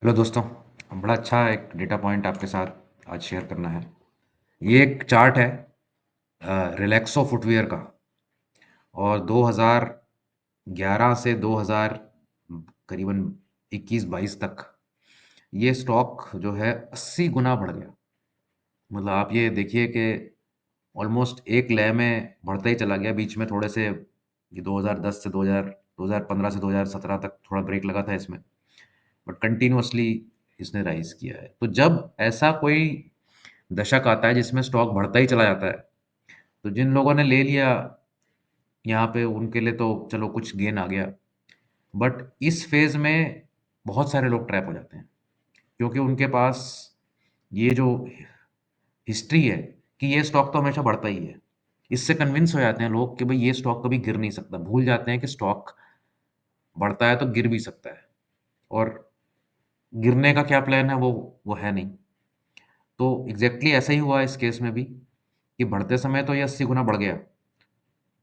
Hello दोस्तों। बड़ा अच्छा एक डेटा पॉइंट आपके साथ आज शेयर करना है। ये एक चार्ट है रिलैक्सो फुटवियर का। और 2011 से 2000 करीबन 21-22 तक ये स्टॉक जो है 80 गुना बढ़ गया। मतलब आप ये देखिए कि ऑलमोस्ट एक लय में बढ़ता ही चला गया। बीच में थोड़े से ये 2010 से 2015 से 2017 तक थोड़ा ब्रेक लगा था इसमें, बट कंटिन्यूअसली इसने राइज किया है। तो जब ऐसा कोई दशक आता है जिसमें स्टॉक बढ़ता ही चला जाता है, तो जिन लोगों ने ले लिया यहाँ पे उनके लिए तो चलो कुछ गेन आ गया। बट इस फेज में बहुत सारे लोग ट्रैप हो जाते हैं, क्योंकि उनके पास ये जो हिस्ट्री है कि ये स्टॉक तो हमेशा बढ़ता ही है, इससे कन्विंस हो जाते हैं लोग कि भाई ये स्टॉक कभी गिर नहीं सकता। भूल जाते हैं कि स्टॉक बढ़ता है तो गिर भी सकता है, और गिरने का क्या प्लान है वो है नहीं। तो एग्जैक्टली ऐसा ही हुआ इस केस में भी कि बढ़ते समय तो ये 80 गुना बढ़ गया,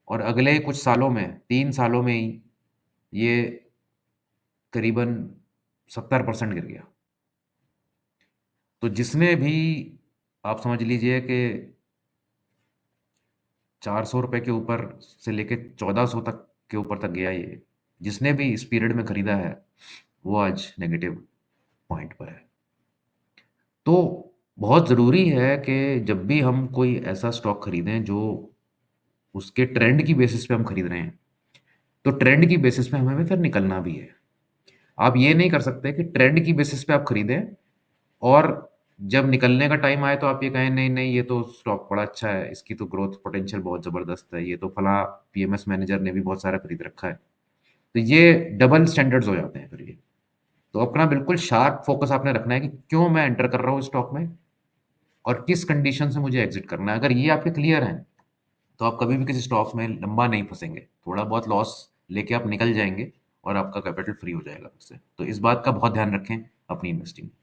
और अगले कुछ सालों में 3 सालों में ही ये करीबन 70% गिर गया। तो जिसने भी, आप समझ लीजिए कि 400 रुपये के ऊपर से लेके 1400 तक के ऊपर तक गया, ये जिसने भी इस पीरियड में खरीदा है वो आज नेगेटिव पॉइंट पर है। तो बहुत ज़रूरी है कि जब भी हम कोई ऐसा स्टॉक खरीदें जो उसके ट्रेंड की बेसिस पे हम खरीद रहे हैं, तो ट्रेंड की बेसिस पे हमें फिर निकलना भी है। आप ये नहीं कर सकते कि ट्रेंड की बेसिस पे आप खरीदें और जब निकलने का टाइम आए तो आप ये कहें नहीं नहीं ये तो स्टॉक बड़ा अच्छा है, इसकी तो ग्रोथ पोटेंशियल बहुत ज़बरदस्त है, ये तो फला पीएमएस मैनेजर ने भी बहुत सारा खरीद रखा है। तो ये डबल स्टैंडर्ड्स हो जाते हैं फिर ये। तो अपना बिल्कुल शार्प फोकस आपने रखना है कि क्यों मैं एंटर कर रहा हूँ स्टॉक में और किस कंडीशन से मुझे एग्जिट करना है। अगर ये आपके क्लियर हैं तो आप कभी भी किसी स्टॉक में लंबा नहीं फंसेंगे। थोड़ा बहुत लॉस लेके आप निकल जाएंगे और आपका कैपिटल फ्री हो जाएगा उससे। तो इस बात का बहुत ध्यान रखें अपनी इन्वेस्टिंग में।